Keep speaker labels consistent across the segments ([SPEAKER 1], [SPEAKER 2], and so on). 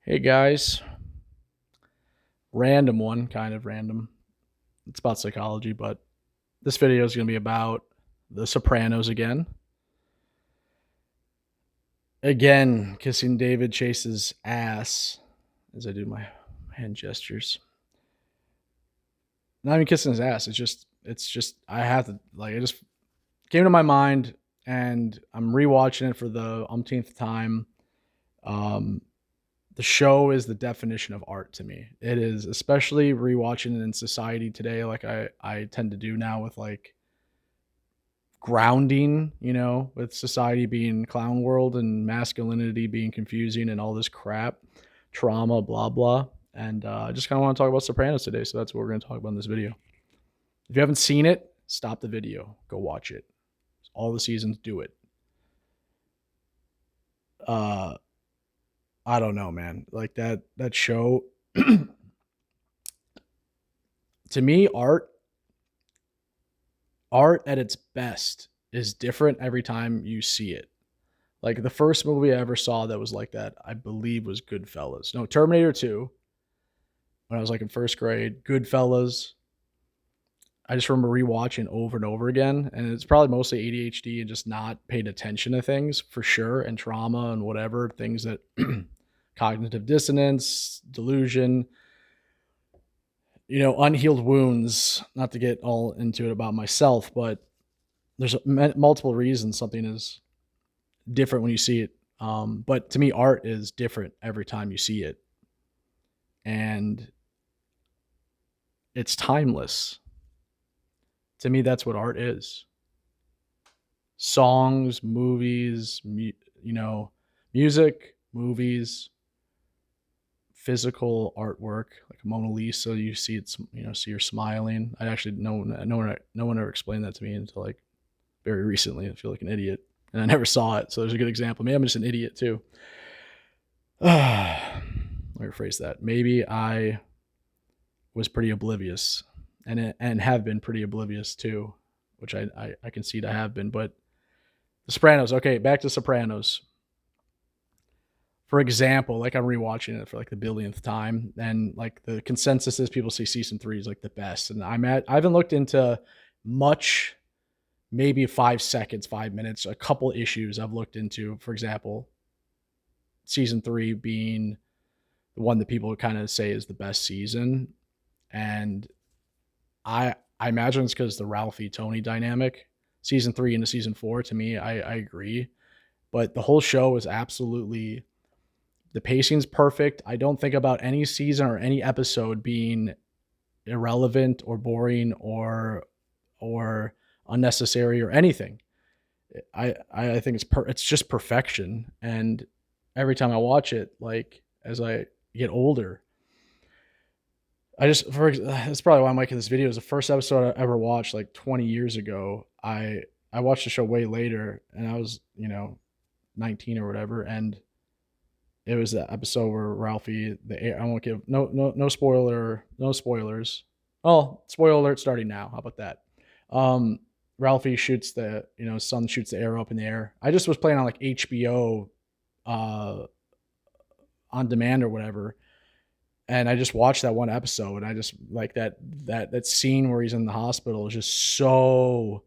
[SPEAKER 1] Hey guys, random one, kind of random. It's about psychology, but this video is going to be about the Sopranos again. Again, kissing David Chase's ass as I do my hand gestures. Not even kissing his ass. It's just I have to like it just came to my mind and I'm rewatching it for the umpteenth time. Um, the show is the definition of art to me. It is, especially rewatching it in society today, like I tend to do now with like grounding, with society being clown world and masculinity being confusing and all this crap, trauma, blah blah. And I just kind of want to talk about Sopranos today, so that's what we're going to talk about in this video. If you haven't seen it, stop the video, go watch it. All the seasons, do it. Uh, I don't know, man. Like that show. To me, art at its best is different every time you see it. Like the first movie I ever saw that was like that, I believe, was Goodfellas. No, Terminator 2, when I was like in first grade. Goodfellas. I just remember rewatching over and over again. And it's probably mostly ADHD and just not paying attention to things for sure, and trauma and whatever, things that cognitive dissonance, delusion, unhealed wounds. Not to get all into it about myself, but there's multiple reasons something is different when you see it. But to me, art is different every time you see it, and it's timeless. To me, that's what art is. Songs, movies, music, movies, physical artwork like Mona Lisa. You see it's see her smiling. I actually no one ever explained that to me until like very recently. I feel like an idiot, and I never saw it. So there's a good example. Maybe I'm just an idiot too. Let me rephrase that. Maybe I was pretty oblivious, and have been pretty oblivious too, which I concede I have been. But The Sopranos. Okay, back to Sopranos. For example, like I'm rewatching it for like the billionth time, and like the consensus is people say season three is like the best, and I haven't looked into much. Maybe 5 seconds, 5 minutes, a couple issues I've looked into. For example, season three being the one that people kind of say is the best season, and I imagine it's because the Ralphie Tony dynamic. Season three into season four, to me, I agree, but the whole show is absolutely, the pacing's perfect. I don't think about any season or any episode being irrelevant or boring or unnecessary or anything. I think it's just perfection, and every time I watch it, like as I get older, that's probably why I'm making this video. Is the first episode I ever watched like 20 years ago. I watched the show way later, and I was 19 or whatever, and it was the episode where Ralphie, I won't give no spoilers. Oh, spoiler alert starting now. How about that? Um, Ralphie shoots his son shoots the arrow up in the air. I just was playing on like HBO uh, on demand or whatever, and I just watched that one episode, and I just like that scene where he's in the hospital is just so,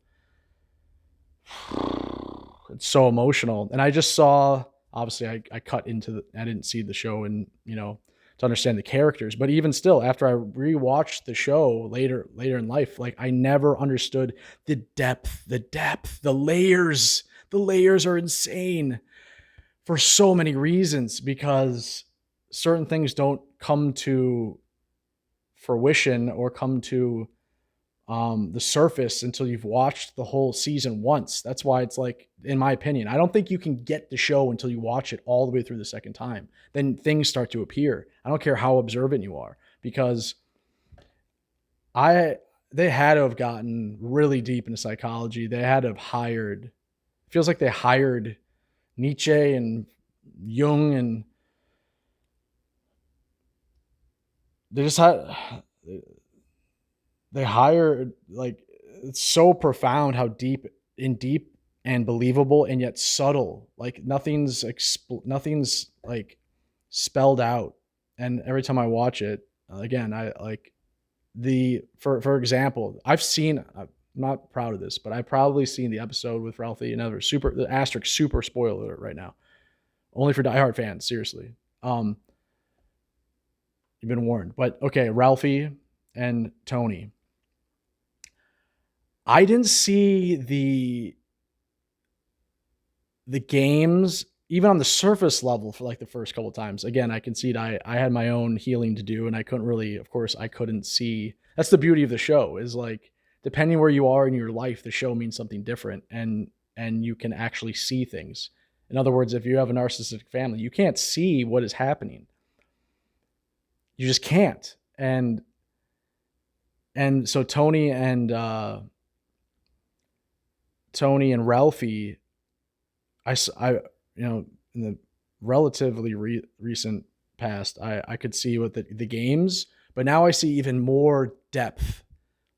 [SPEAKER 1] it's so emotional. And I just saw, obviously I cut into I didn't see the show, and to understand the characters, but even still, after I rewatched the show later in life, like I never understood the layers. The layers are insane for so many reasons, because certain things don't come to fruition or come to the surface until you've watched the whole season once. That's why it's like, in my opinion, I don't think you can get the show until you watch it all the way through the second time. Then things start to appear. I don't care how observant you are, because I they had to have gotten really deep into psychology. They had to have hired. Feels like they hired Nietzsche and Jung, and they just had they hired, like, it's so profound how deep and believable and yet subtle. Like nothing's like spelled out. And every time I watch it, again, I like for example, I'm not proud of this, but I've probably seen the episode with Ralphie and other the asterisk super spoiler alert right now. Only for diehard fans, seriously. Um, you've been warned. But okay, Ralphie and Tony. I didn't see the games even on the surface level for like the first couple of times. Again, I concede I had my own healing to do, and I couldn't really, of course, I couldn't see. That's the beauty of the show, is like depending where you are in your life, the show means something different, and you can actually see things. In other words, if you have a narcissistic family, you can't see what is happening. You just can't. And so Tony and Ralphie, I in the relatively recent past, I could see what the games, but now I see even more depth.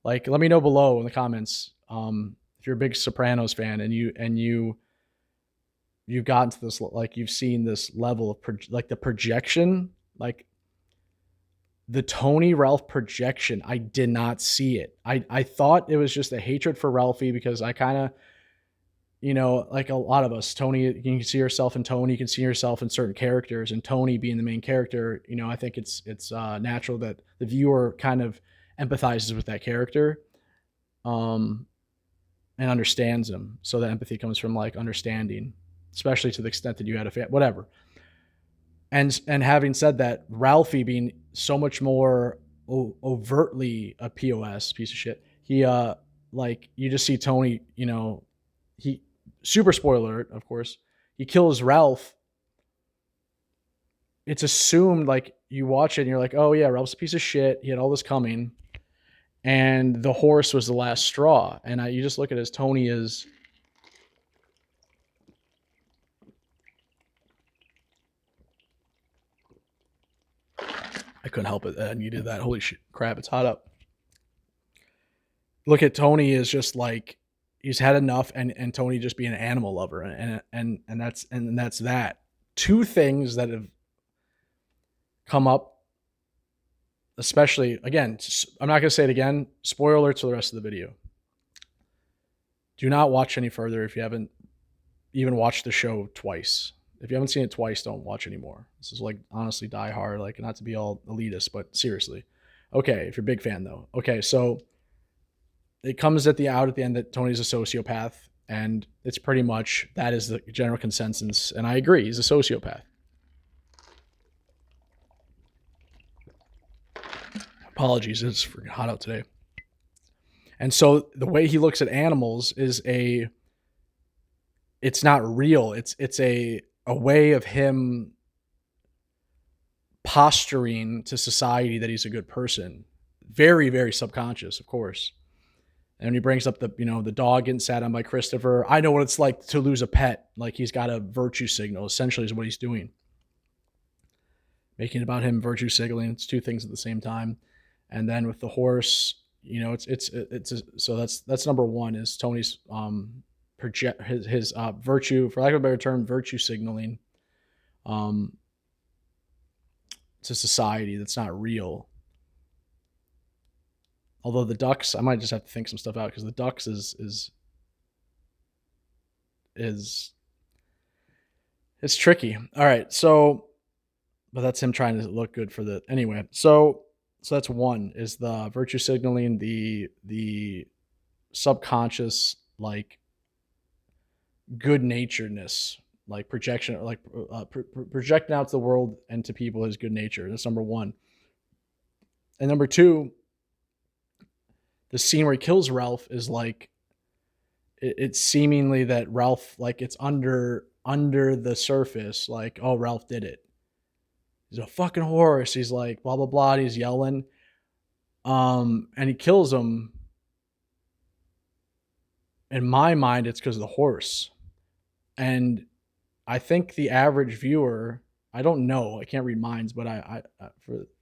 [SPEAKER 1] Like, let me know below in the comments if you're a big Sopranos fan and you've gotten to this, like you've seen this level of like the projection, like the Tony Ralph projection. I did not see it. I thought it was just a hatred for Ralphie because I kind of, like a lot of us, Tony, you can see yourself in Tony, you can see yourself in certain characters, and Tony being the main character, I think it's natural that the viewer kind of empathizes with that character, and understands him. So that empathy comes from like understanding, especially to the extent that you had a fan, whatever. And having said that, Ralphie being so much more overtly a POS piece of shit, he like you just see Tony, he super spoiler alert, of course, he kills Ralph. It's assumed, like you watch it and you're like, oh yeah, Ralph's a piece of shit. He had all this coming, and the horse was the last straw. And you just look at it as Tony is. I couldn't help it. And you did that. Holy shit, crap! It's hot up. Look at Tony is just like he's had enough, and Tony just being an animal lover, and that's that. Two things that have come up, especially again. I'm not going to say it again. Spoiler alerts for the rest of the video. Do not watch any further if you haven't even watched the show twice. If you haven't seen it twice, don't watch anymore. This is like honestly Die Hard, like not to be all elitist, but seriously. Okay, if you're a big fan though. Okay, so it comes out at the end that Tony's a sociopath, and it's pretty much that is the general consensus, and I agree, he's a sociopath. Apologies, it's freaking hot out today. And so the way he looks at animals is it's not real. It's a way of him posturing to society that he's a good person. Very, very subconscious, of course. And he brings up the dog getting sat on by Christopher. I know what it's like to lose a pet. Like he's got a virtue signal, essentially is what he's doing. Making it about him virtue signaling. It's two things at the same time. And then with the horse, so that's number one is Tony's project his virtue, for lack of a better term, virtue signaling to society that's not real. Although the ducks, I might just have to think some stuff out because the ducks is it's tricky. All right, so but that's him trying to look good for the anyway. So that's one is the virtue signaling, the subconscious like good naturedness, like projection, like projecting out to the world and to people his good nature. That's number one. And number two, the scene where he kills Ralph is like it's seemingly that Ralph, like it's under the surface, like, oh, Ralph did it. He's a fucking horse. He's like blah blah blah. And he's yelling, and he kills him. In my mind, it's because of the horse, and I think the average viewer, I don't know, I can't read minds, but I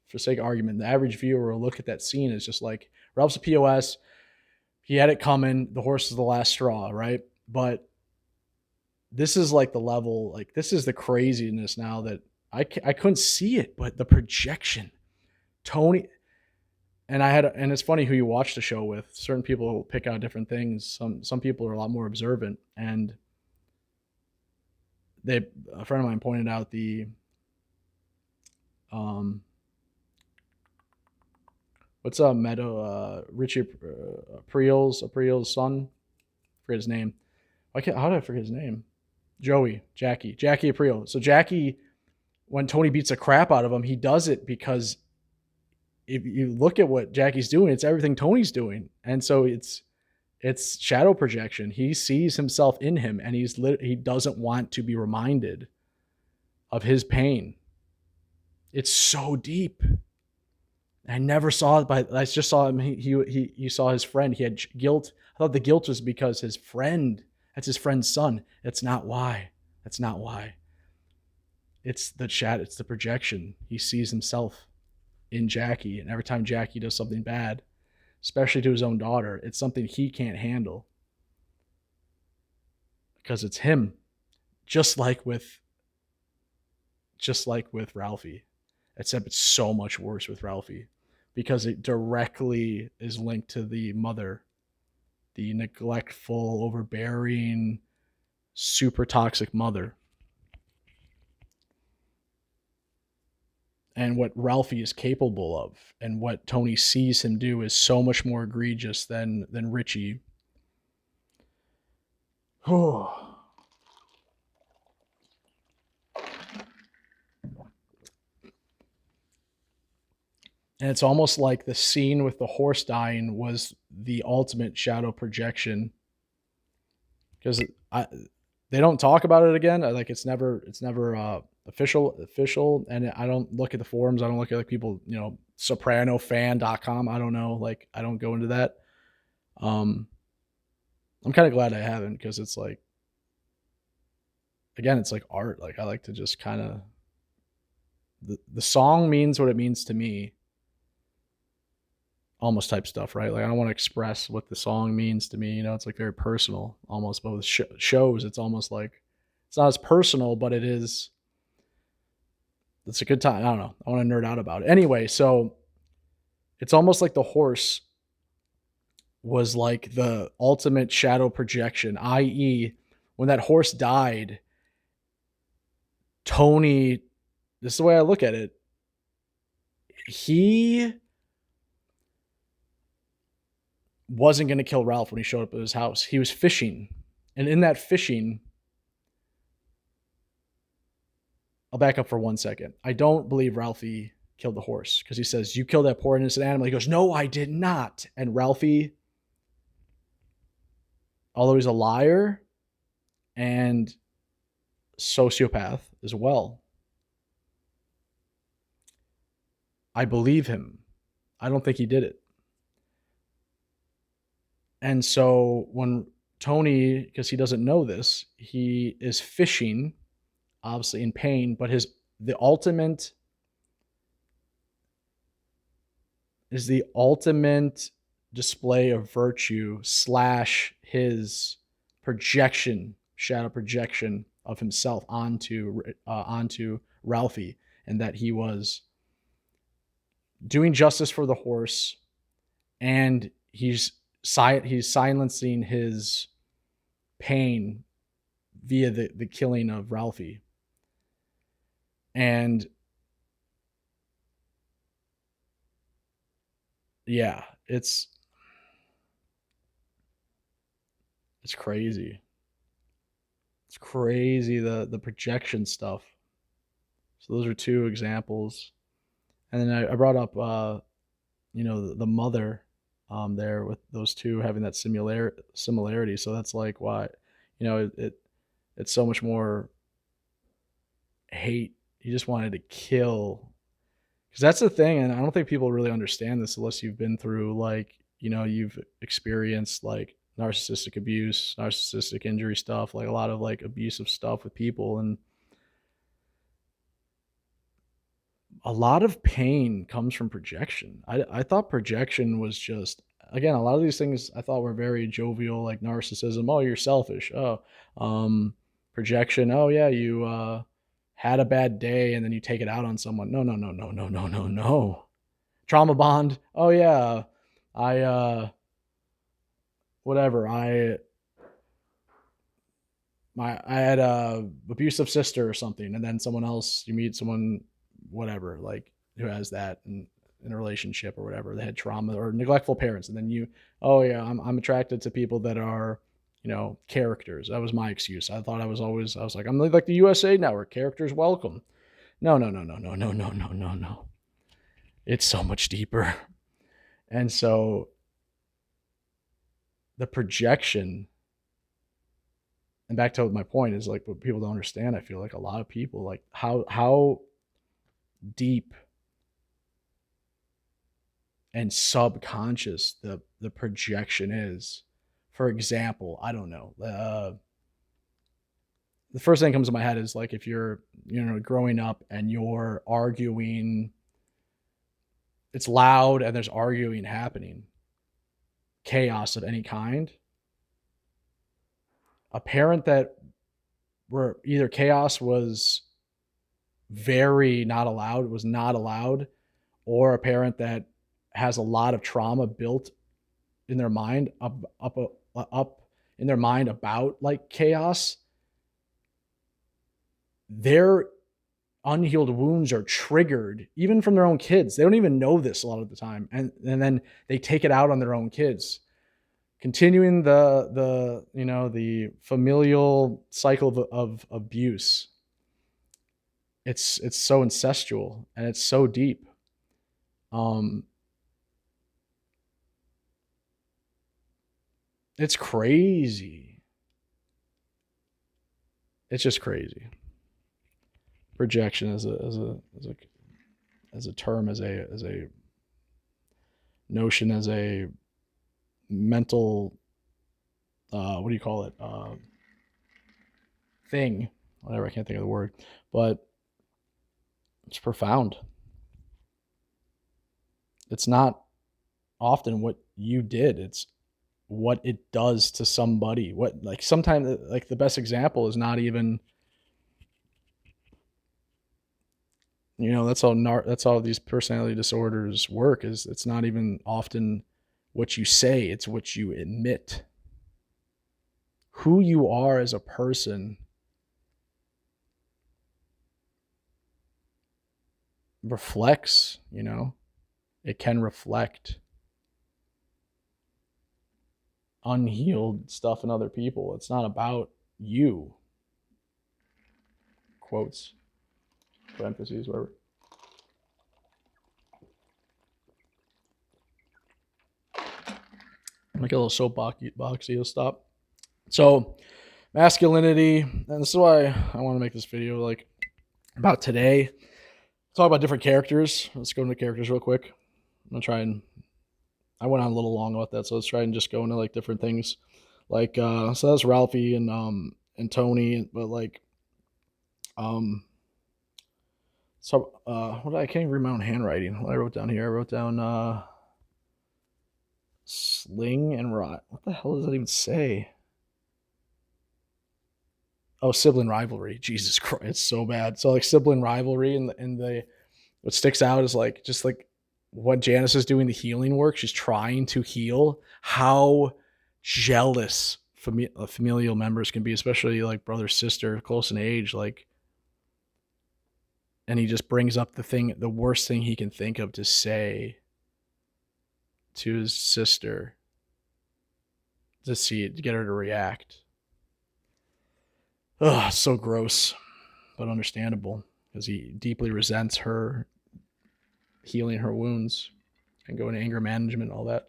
[SPEAKER 1] for sake of argument, the average viewer will look at that scene as just like Ralph's a POS. He had it coming. The horse is the last straw, right? But this is like the level, like this is the craziness now that I couldn't see it, but the projection, Tony, and and it's funny who you watch the show with. Certain people pick out different things. Some people are a lot more observant, and a friend of mine pointed out the um what's Meadow Richie April's son. I forget his name. How did I forget his name? Jackie Aprile. So Jackie, when Tony beats the crap out of him, he does it because if you look at what Jackie's doing, it's everything Tony's doing, and so it's shadow projection. He sees himself in him, and he doesn't want to be reminded of his pain. It's so deep. I never saw it, but I just saw him. You saw his friend. He had guilt. I thought the guilt was because that's his friend's son. That's not why. That's not why. It's the chat. It's the projection. He sees himself in Jackie, and every time Jackie does something bad, especially to his own daughter, it's something he can't handle because it's him. Just like with Ralphie, except it's so much worse with Ralphie because it directly is linked to the mother, the neglectful, overbearing, super toxic mother. And what Ralphie is capable of and what Tony sees him do is so much more egregious than Richie. Oh. And it's almost like the scene with the horse dying was the ultimate shadow projection because they don't talk about it again. Like it's never official, and I don't look at the forums. I don't look at like people, sopranofan.com. I don't know, like I don't go into that. I'm kind of glad I haven't because it's like, again, it's like art. Like I like to just kind of the song means what it means to me, almost type stuff, right? Like I don't want to express what the song means to me. It's like very personal almost, but with shows, it's almost like it's not as personal, but it's a good time. I don't know. I want to nerd out about it. Anyway, so it's almost like the horse was like the ultimate shadow projection, i.e., when that horse died, Tony, this is the way I look at it, he wasn't going to kill Ralph when he showed up at his house. He was fishing. And in that fishing, I'll back up for 1 second. I don't believe Ralphie killed the horse because he says, "You killed that poor innocent animal." He goes, "No, I did not." And Ralphie, although he's a liar and sociopath as well, I believe him. I don't think he did it. And so when Tony, because he doesn't know this, he is fishing, obviously in pain, but the ultimate display of virtue / his shadow projection of himself onto Ralphie, and that he was doing justice for the horse, and he's silencing his pain via the killing of Ralphie. And yeah, it's crazy. It's crazy, the projection stuff. So those are two examples. And then I brought up the mother there with those two having that similarity. So that's like why, it's so much more hate. He just wanted to kill. Because that's the thing, and I don't think people really understand this unless you've been through, like, you've experienced, like, narcissistic abuse, narcissistic injury stuff, like a lot of, like, abusive stuff with people, and a lot of pain comes from projection. I thought projection was just, again, a lot of these things I thought were very jovial, like narcissism. Oh, you're selfish. Oh, Projection. Oh yeah, you had a bad day and then you take it out on someone. No, no, no, no, no, no, no, no. Trauma bond. Oh yeah, I whatever. I had a abusive sister or something, and then someone else, you meet someone, whatever, like who has that in a relationship or whatever, they had trauma or neglectful parents, and then you, oh yeah, I'm attracted to people that are, characters. That was my excuse. I thought I was like, I'm like the USA Network, characters welcome. No, no, no, no, no, no, no, no, no, no. It's so much deeper. And so the projection, and back to my point is like what people don't understand. I feel like a lot of people like how deep and subconscious the projection is. For example, I don't know. The first thing that comes to my head is like if you're growing up and you're arguing, it's loud and there's arguing happening, chaos of any kind. A parent that where either chaos was very not allowed, was not allowed, or a parent that has a lot of trauma built in their mind up in their mind about like chaos, their unhealed wounds are triggered even from their own kids. They don't even know this a lot of the time, and then they take it out on their own kids, continuing the familial cycle of abuse. It's so ancestral and it's so deep. Um, it's crazy. It's just crazy. Projection as a term, as a notion, as a mental, what do you call it, thing, whatever, I can't think of the word, but it's profound. It's not often what you did, it's what it does to somebody. What, like, sometimes, like, the best example is not even, that's how these personality disorders work, is it's not even often what you say, it's what you admit. Who you are as a person reflects, it can reflect unhealed stuff in other people. It's not about you. Quotes, parentheses, whatever. Make a little soapboxy to stop. So, masculinity, and this is why I want to make this video like about today. Talk about different characters. Let's go into characters real quick. I'm gonna try and I went on a little long about that, so let's try and just go into like different things. Like so that's Ralphie and Tony, but like so I can't even read my own handwriting. What I wrote down here, I wrote down Sling and Rot. What the hell does that even say? Oh, sibling rivalry. Jesus Christ, it's so bad. So like sibling rivalry, and the what sticks out is like just like what Janice is doing the healing work. She's trying to heal. How jealous familial members can be, especially like brother, sister, close in age. Like, and he just brings up the worst thing he can think of to say to his sister to get her to react. Ugh, so gross, but understandable because he deeply resents her healing her wounds and going to anger management, all that.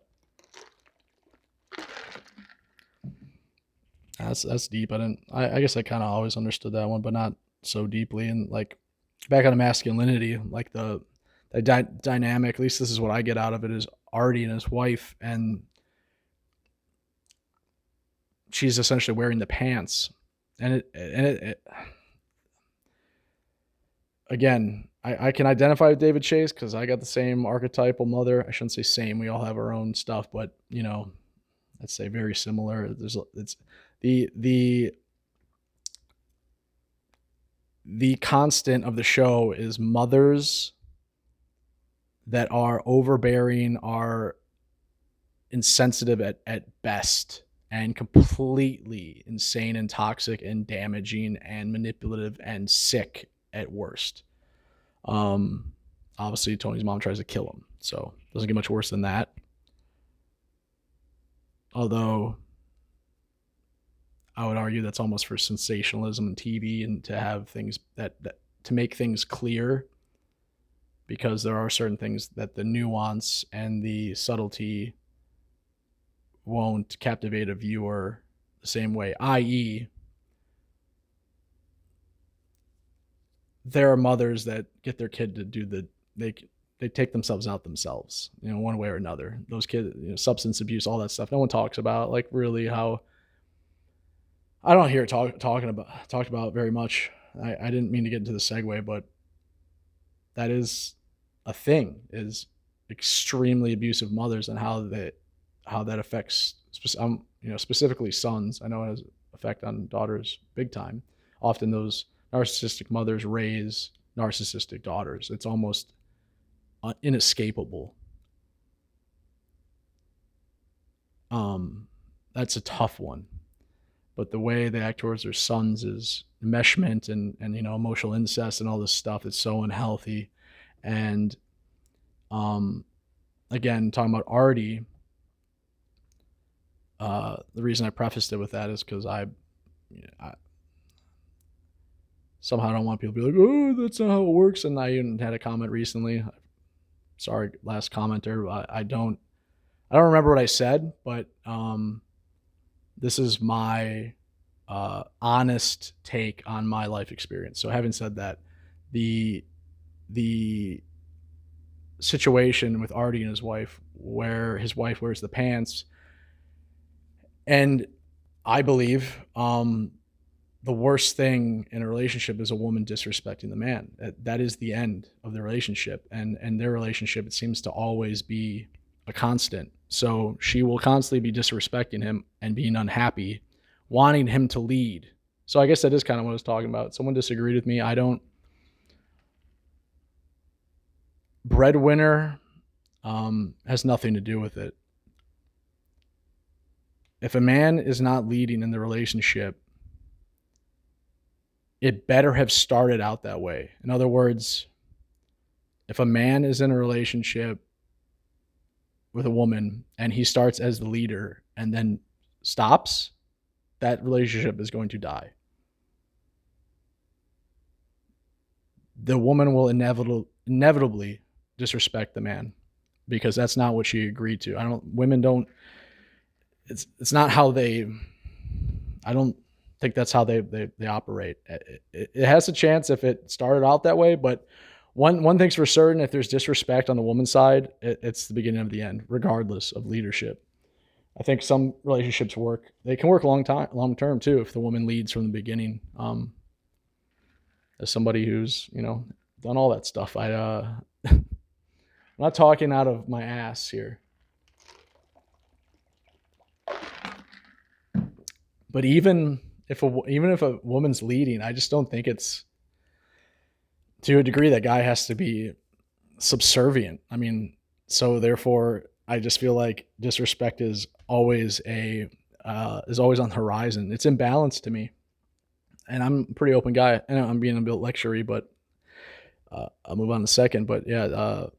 [SPEAKER 1] That's deep. I guess I kind of always understood that one, but not so deeply. And like back on to masculinity, like the dynamic. At least this is what I get out of it: is Artie and his wife, and she's essentially wearing the pants, and it again, I can identify with David Chase because I got the same archetypal mother. I shouldn't say same. We all have our own stuff, but I'd say very similar. It's the the constant of the show is mothers that are overbearing, are insensitive at best, and completely insane and toxic and damaging and manipulative and sick at worst. Um, Obviously, Tony's mom tries to kill him, so it doesn't get much worse than that. Although I would argue that's almost for sensationalism and TV and to have things that to make things clear, because there are certain things that the nuance and the subtlety won't captivate a viewer the same way, i.e., there are mothers that get their kid to do they take themselves out themselves, one way or another. Those kids, substance abuse, all that stuff. No one talks about, like, really how I don't hear it talked about very much. I didn't mean to get into the segue, but that is a thing, is extremely abusive mothers and how that affects specifically sons. I know it has effect on daughters big time. Often those narcissistic mothers raise narcissistic daughters. It's almost inescapable. That's a tough one, but the way they act towards their sons is enmeshment and emotional incest and all this stuff. It's so unhealthy. And um, again, talking about Artie, the reason I prefaced it with that is because I somehow don't want people to be like, oh, that's not how it works. And I even had a comment recently. Sorry, last commenter. I don't remember what I said, but this is my honest take on my life experience. So having said that, the the situation with Artie and his wife, where his wife wears the pants, and I believe the worst thing in a relationship is a woman disrespecting the man. That is the end of the relationship, and their relationship, it seems to always be a constant. So she will constantly be disrespecting him and being unhappy, wanting him to lead. So I guess that is kind of what I was talking about. Someone disagreed with me. I don't. Breadwinner has nothing to do with it. If a man is not leading in the relationship, it better have started out that way. In other words, if a man is in a relationship with a woman and he starts as the leader and then stops, that relationship is going to die. The woman will inevitably disrespect the man because that's not what she agreed to. Women don't, it's not how I don't think that's how they operate. It has a chance if it started out that way, but one thing's for certain: if there's disrespect on the woman's side, it's the beginning of the end, regardless of leadership. I think some relationships work. They can work long term too if the woman leads from the beginning. As somebody who's done all that stuff, I'm not talking out of my ass here, but even if a woman's leading, I just don't think it's to a degree that guy has to be subservient. I mean, so therefore, I just feel like disrespect is always on the horizon. It's imbalanced to me, and I'm a pretty open guy. I know I'm being a bit lectury, but I'll move on in a second. But yeah, I'm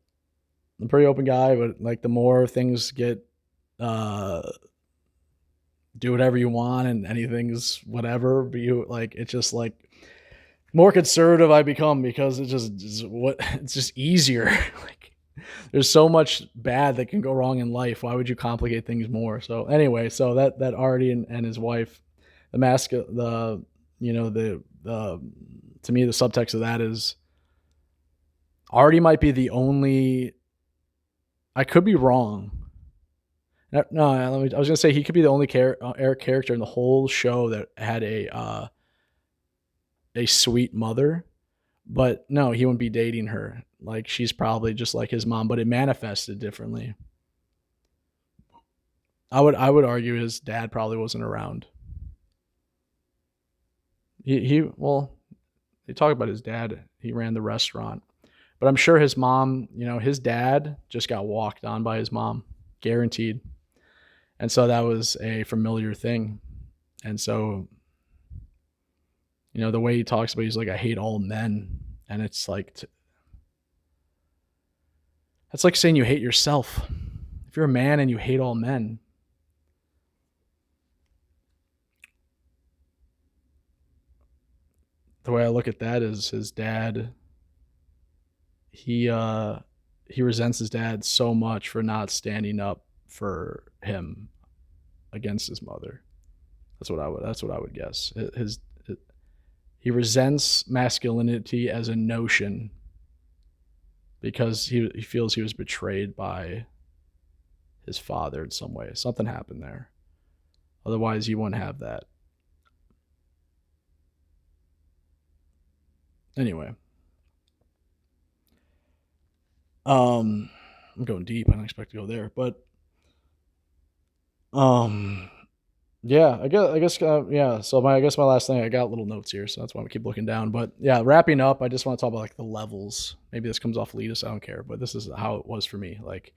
[SPEAKER 1] a pretty open guy. But like the more things get, do whatever you want and anything's whatever. But it's just like more conservative I become because it's just easier. Like there's so much bad that can go wrong in life. Why would you complicate things more? So anyway, so that Artie and his wife, the to me the subtext of that is Artie might be the only. I could be wrong. No, I was gonna say he could be the only character in the whole show that had a sweet mother, but no, he wouldn't be dating her. Like she's probably just like his mom, but it manifested differently. I would argue his dad probably wasn't around. He well, They talk about his dad. He ran the restaurant. But I'm sure his mom, his dad just got walked on by his mom, guaranteed. And so that was a familiar thing. And so, the way he talks about, he's like, I hate all men. And it's like, that's like saying you hate yourself. If you're a man and you hate all men, the way I look at that is his dad, he resents his dad so much for not standing up for him against his mother. That's what I would guess. He resents masculinity as a notion because he feels he was betrayed by his father in some way. Something happened there. Otherwise, he wouldn't have that. Anyway, I'm going deep. I didn't expect to go there, but yeah, I guess, yeah. So I guess my last thing, I got little notes here, so that's why I keep looking down. But yeah, wrapping up, I just want to talk about like the levels. Maybe this comes off elitist, I don't care, but this is how it was for me. Like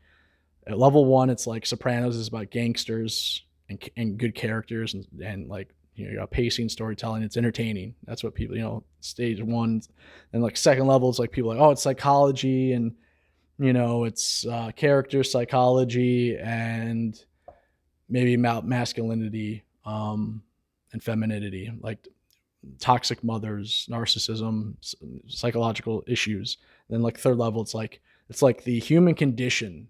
[SPEAKER 1] at level 1, it's like Sopranos is about gangsters and good characters and like you got pacing, storytelling. It's entertaining. That's what people, stage 1, and like second level, it's like people like, oh, it's psychology and it's character psychology and maybe about masculinity and femininity, like toxic mothers, narcissism, psychological issues. Then like third level, it's like the human condition.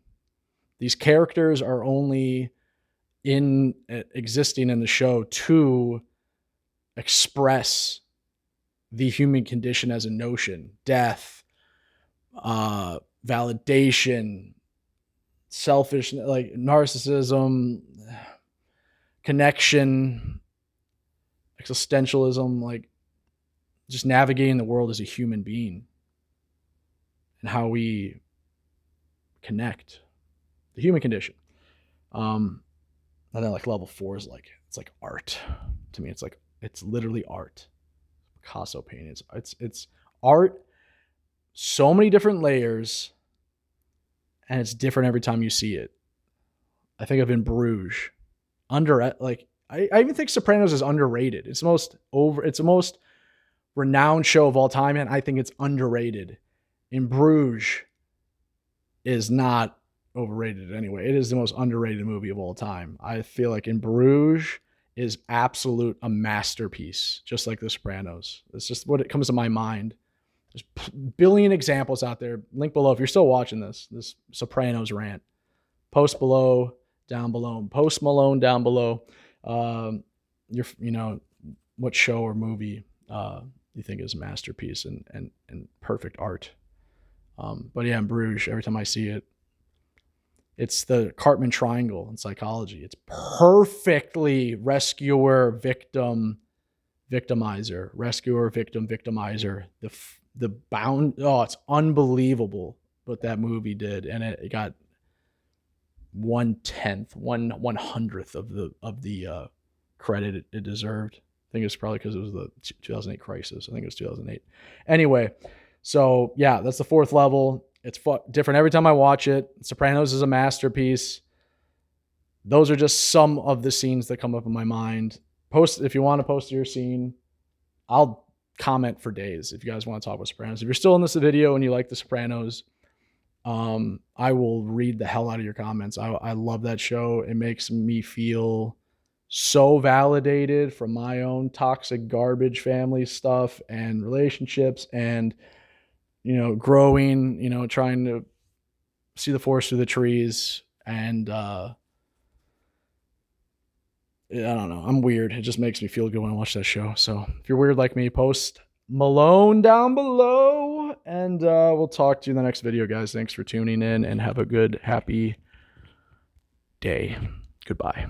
[SPEAKER 1] These characters are only existing in the show to express the human condition as a notion, death, validation, selfish, like narcissism, connection, existentialism, like just navigating the world as a human being and how we connect, the human condition. And then like level 4 is like, it's like art to me. It's literally art. Picasso painting. It's art, so many different layers, and it's different every time you see it. I think of In Bruges. I even think Sopranos is underrated. It's the most renowned show of all time, and I think it's underrated. In Bruges is not overrated anyway. It is the most underrated movie of all time. I feel like In Bruges is a masterpiece, just like The Sopranos. It's just what it comes to my mind. There's a billion examples out there. Link below if you're still watching this Sopranos rant. Post below, down below. Post Malone down below. What show or movie you think is a masterpiece and perfect art. But yeah, In Bruges, every time I see it, it's the Cartman triangle in psychology. It's perfectly rescuer, victim, victimizer, rescuer, victim, victimizer. It's unbelievable what that movie did, and it got 1/100th of the credit it deserved. I think it's probably because it was the 2008 crisis. I think it was 2008. Anyway, so yeah, that's the 4th level. It's different every time I watch it. Sopranos is a masterpiece. Those are just some of the scenes that come up in my mind. If you want to post your scene, I'll comment for days if you guys want to talk about Sopranos. If you're still in this video and you like The Sopranos, I will read the hell out of your comments. I love that show. It makes me feel so validated from my own toxic garbage family stuff and relationships and growing, trying to see the forest through the trees. And I don't know. I'm weird. It just makes me feel good when I watch that show. So if you're weird like me, post Malone down below. And we'll talk to you in the next video, guys. Thanks for tuning in and have a good, happy day. Goodbye.